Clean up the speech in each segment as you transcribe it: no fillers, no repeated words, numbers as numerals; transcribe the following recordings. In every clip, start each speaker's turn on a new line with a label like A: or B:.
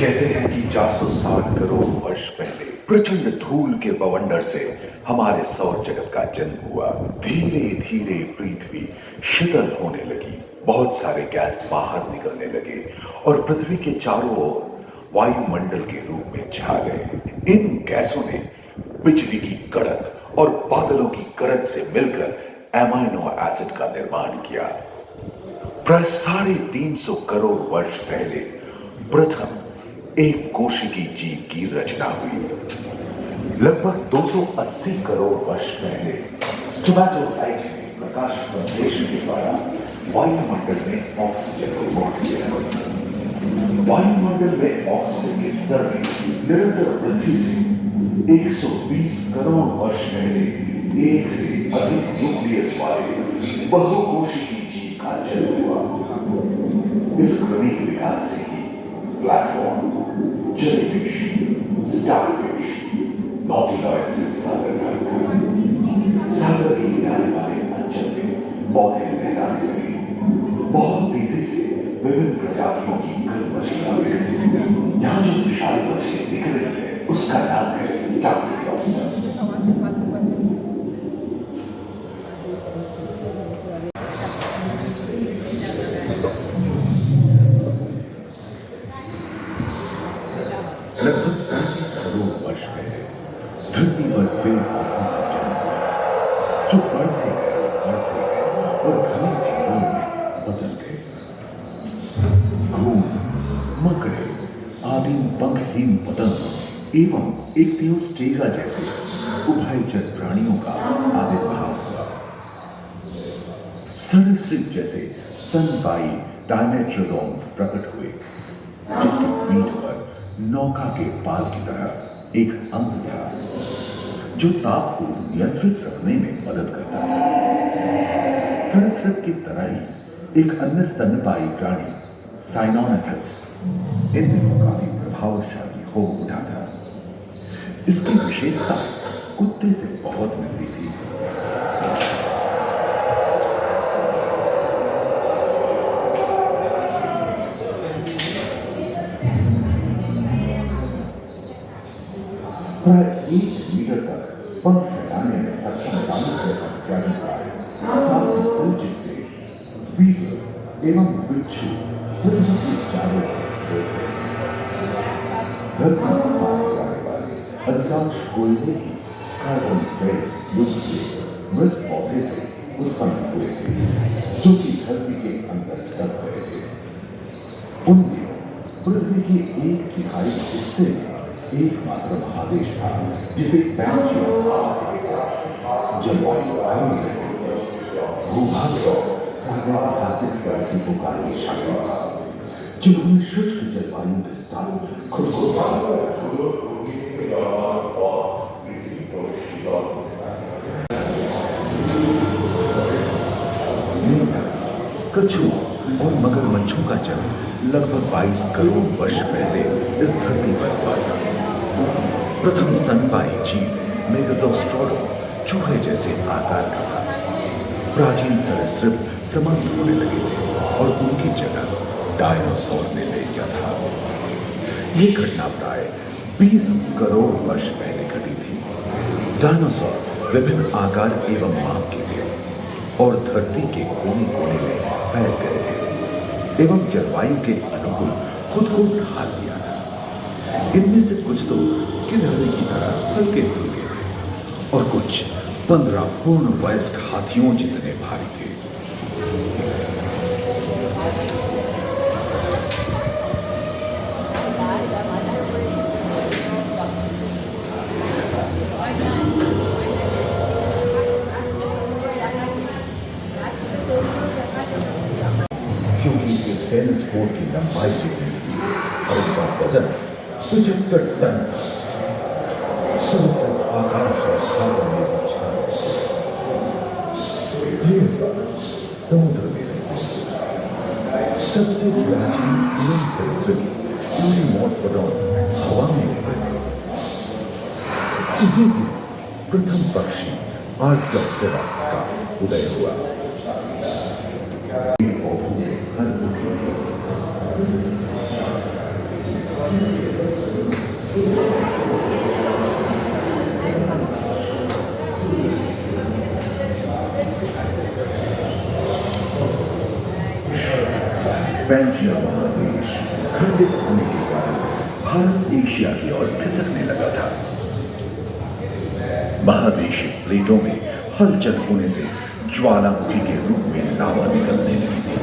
A: कहते हैं कि 460 करोड़ वर्ष पहले प्रचंड धूल के बवंडर से हमारे सौर जगत का जन्म हुआ। धीरे धीरे पृथ्वी शीतल होने लगी, बहुत सारे गैस बाहर निकलने लगे और पृथ्वी के चारों ओर वायुमंडल के रूप में छा गए। इन गैसों ने बिजली की कड़क और बादलों की गरज से मिलकर एमाइनो एसिड का निर्माण किया। प्राय 350 करोड़ वर्ष पहले प्रथम एक कोशिकी जीव की रचना हुई। लगभग 280 करोड़ वर्ष पहले स्टोमैटोफाइट ने प्रकाश संश्लेषण के द्वारा वायुमंडल में ऑक्सीजन को मोड़ दिया। वायुमंडल में ऑक्सीजन के स्तर में निरंतर वृद्धि से 120 करोड़ वर्ष पहले एक से अधिक न्यूक्लियस वाले बहुकोशिकी जीव का जन्म हुआ। इस क्रमिक विकास से ही प्लेटफॉर्म, जेलीफिश, स्टारफिश, नॉटिलॉइड से सागर के किनारे वाले अंचल में पौधे लहराने लगे। बहुत तेजी से विभिन्न प्रजातियों की मछलियां विकसित। यहाँ जो विशाल मछली दिख रही है उसका नाम है डाक्टियोस्टस। लगभग 30 करोड़ वर्ष पहले धरती पर पेड़ पौधों का जन्म हुआ, जो बढ़ते गए और घने जंगलों में बदल गए। घूम, मकड़े, आदि पंखहीन पतंग एवं इक्तियोस्टेगा जैसे उभयचर प्राणियों का आविर्भाव हुआ। सरीसृप जैसे स्तनपायी डायमेट्रोडोन प्रकट हुए, जिसके पीठ पर नौका के पाल की तरह एक अंग था जो ताप को नियंत्रित रखने में मदद करता है। सरीसृप की तरह ही एक अन्य स्तनपायी प्राणी साइनोनेथस इन दिनों काफी प्रभावशाली हो उठा था। इसकी विशेषता कुत्ते से बहुत मिलती थी। प्राय 1 मीटर तक पंख फैलाने में सक्षम साथ ही कुछ बीगर एवं बिच्छू पृथ्वी के चारों धरती पर पाए जाने वाले अधिकांश कोयले की कार्बन गैस युक्त से मृत पौधे से उत्पन्न हुए थे, जो कि धरती के अंदर दब गए थे। उनमें पृथ्वी के 1/3 हिस्से में एकमात्र महादेश था जिसे जलवायु भूभाग ऐतिहासिक तरकीबों का शासन था, जिन्होंने शुष्क जलवायु के साथ खुद को कछुओं और मगरमच्छों का जन्म लगभग 22 करोड़ वर्ष पहले इस धरती पर हुआ था। प्रथम स्तनपायी जीव मेगाज़ोस्टोरम चूहे जैसे आकार का था। प्राचीन सरीसृप समाप्त होने लगे थे और उनकी जगह डायनासोर ने ले लिया था। ये घटना प्राय 20 करोड़ वर्ष पहले घटी थी। डायनासोर विभिन्न आकार एवं माप के थे और धरती के कोने कोने में फैल गए थे एवं जलवायु के अनुकूल खुद को ढाल दिया था। इनमें से कुछ तो गिलहरी की तरह हल्के फुल्के थे और कुछ 15 पूर्ण वयस्क हाथियों जितने भारी थे। क्योंकि इसे टेनिस-कोर्ट की लंबाई कितनी थी और इसका वजन 75 टन था। समुद्र आकाश और सागर में पहुंचता समुद्र में रहते सबसे प्राचीन पूरी मौत पदों हवा में रहते। इसी दिन प्रथम पक्षी आर्क्टोप्टेरा का उदय हुआ। पौधों से हर फ्रैंकिया महादेश खंडित होने के कारण भारत एशिया की ओर खिसकने लगा था। महादेशी प्लेटों में हलचल होने से ज्वालामुखी के रूप में लावा निकलने लगी थी।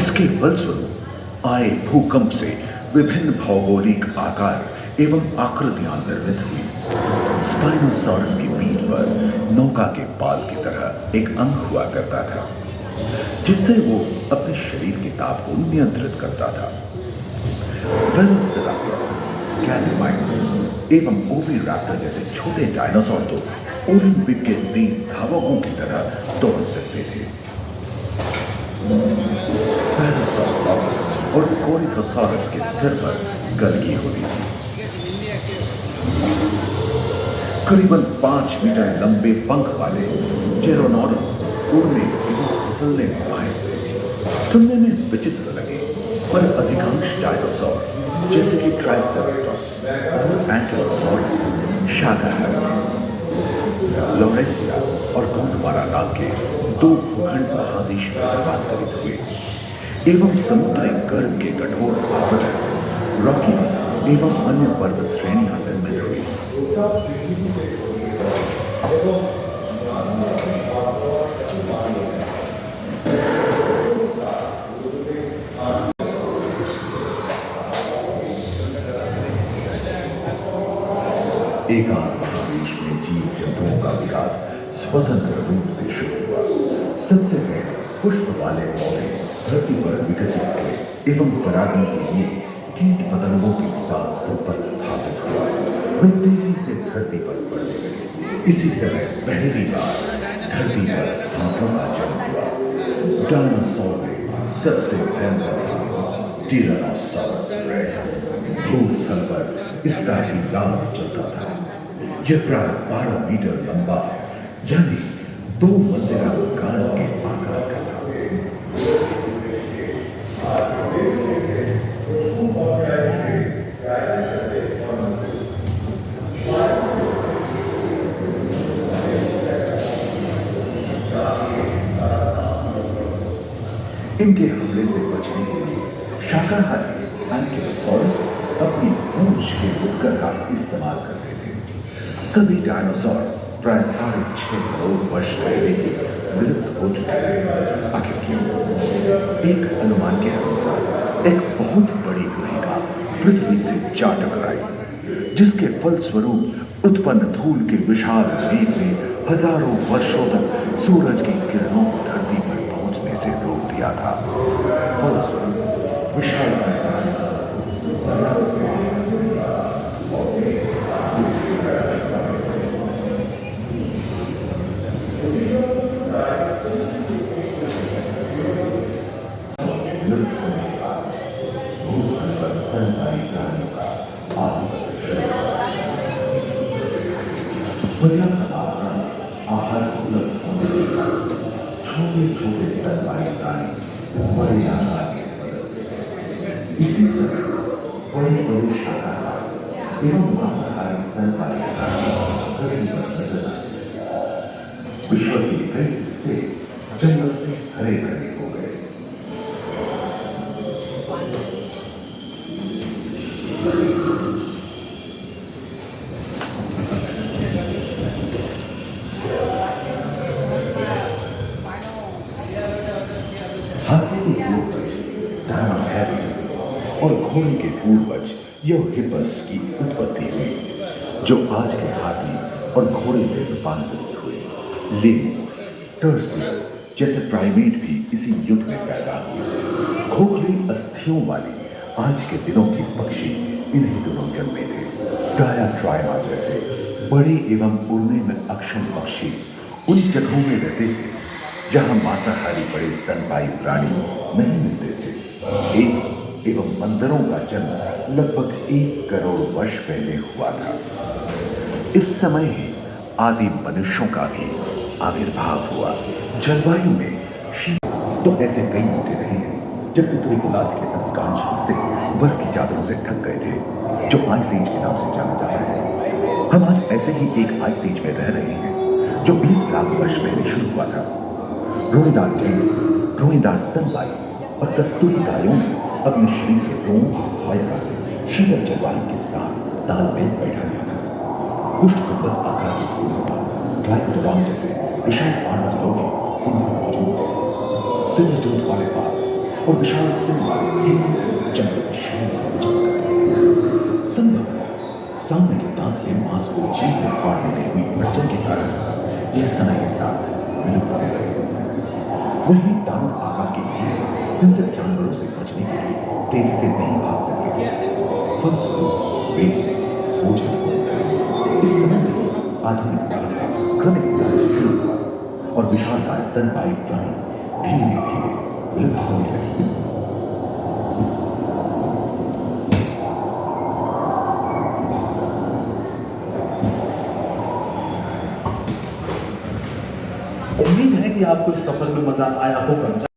A: इसके फलस्वरूप आए भूकंप से विभिन्न भौगोलिक आकार एवं आकृतियां निर्मित हुई। स्पाइनोसॉरस की पीठ पर नौका के पाल की तरह एक अंग हुआ करता था, जिससे वो अपने शरीर के ताप को नियंत्रित करता था। वेलोसिराप्टर, कैलामाइट्स एवं ओविराप्टर जैसे छोटे डायनासोर तो ओलंपिक के तेज धावकों की तरह दौड़ सकते थे। पैरासाउरोपस और कोरिथोसॉरस के सिर पर गलगी होती थी। करीबन 5 मीटर लंबे पंख वाले जेरोनोडोन उड़ने एवं फिसलने में माहिर थे। सुनने में विचित्र लगे, पर अधिकांश डायनासोर जैसे कि ट्राइसेराटोप्स और एंकिलोसॉरस शाकाहारी थे। लॉरेंसिया और गोंडवाना नाम के 2 भूखंड महादेश में रूपांतरित हुए एवं समुद्री गर्भ के कठोर आवरण रॉकीज एवं अन्य पर्वत श्रेणियां निर्मित हुई। एकांत महादेश में जीव जंतुओं का विकास स्वतंत्र रूप से शुरू हुआ। सबसे पहले पुष्प वाले पौधे धरती पर विकसित हुए एवं परागण के लिए कीट पतंगों के साथ संपर्क स्थापित हुआ। वे तेजी से धरती पर बढ़ने लगे। इसी समय पहली बार धरती पर सांपों का जन्म हुआ। डायनासोर में सबसे भयंकर टिरानोसॉरस रेक्स। भूस्थल पर इसका ही लाभ चलता था। यह प्राय 12 मीटर लंबा यानी 2 मंजिला मकान के आकार का था। इनके हमले से बचने के लिए शाकाहारी एंकिलोसॉरस अपनी पूंछ के उपकर का इस्तेमाल करते थे। सभी डायनासोर प्राय 6.5 करोड़ वर्ष पहले ही विलुप्त हो चुके थे। आखिर क्यों? एक अनुमान के अनुसार एक बहुत बड़ी गुहिका पृथ्वी से जा टकराई, जिसके फलस्वरूप उत्पन्न धूल के विशाल मेघ ने हजारों वर्षों तक सूरज की किरणों को धरती पर पहुंचने से रोक दिया था। फलस्वरूप विशाल आहार उपलब्ध होने के कारण छोटे छोटे स्तनपायी प्राणी बड़े आकार के बदलते हैं। इसी समय बड़े बड़े शाकाहारी एवं मांसाहारी स्तनपायी प्राणी धरती पर नजर आते। विश्व के कई हिस्से जंगल से हरे भरे हो गए। और घोड़े के पूर्वज यूहिपस की उत्पत्ति हुई, जो आज के हाथी और घोड़े में रूपांतरित हुए। लेमूर, टर्सी जैसे प्राइमेट भी इसी युग में पैदा हुए। खोखली अस्थियों वाली आज के दिनों के पक्षी इन्हीं दिनों जन्मे थे। डायाट्राइमा जैसे बड़े एवं उड़ने में अक्षम पक्षी उन जगहों में रहते थे जहां मांसाहारी बड़े स्तनपायी प्राणी नहीं मिलते थे। एक एवं बंदरों का जन्म लगभग 1 करोड़ वर्ष पहले हुआ था। इस समय ही आदि मनुष्यों का भी आविर्भाव हुआ। जलवायु में तो ऐसे कई मौके रहे हैं जब उत्तरी गोलार्ध के अधिकांश हिस्से बर्फ की चादरों से ढक गए थे, जो आइस एज के नाम से जाना जाता है। हम आज ऐसे ही एक आइस एज में रह रहे हैं जो 20 लाख वर्ष पहले शुरू हुआ था। रोएदार स्तनपायी और कस्तूरी गायों ने अपने शरीर के रोम की स्वायत्ता से शीतल जलवायु के साथ तालमेल बैठा दिया था। पुष्ट गुंबद आकार के फूलों पर ट्राइकोडोन जैसे विशाल पार्वतीयों के उनमें मौजूद थे। सिर जोत वाले बाल और विशाल सिर वाले भेद जंगल के शान से चमकते। संभव है सामने के दांत से मांस को जीभ में फाड़ने में हुई अड़चन के कारण यह समय के साथ विलुप्त होने लगे। वही दानव आकार के कीड़े हिंसक जानवरों से बचने के लिए तेजी से नहीं भाग सके। फलस्वरूप वे भोजन खो गए। इस समय से ही आधुनिक काल क्रमिक विकास शुरू हुआ और विशालकाय स्तनपायी प्राणी धीरे धीरे विलुप्त होने लगे।
B: उम्मीद है कि आपको इस सफर में मजा आया होगा।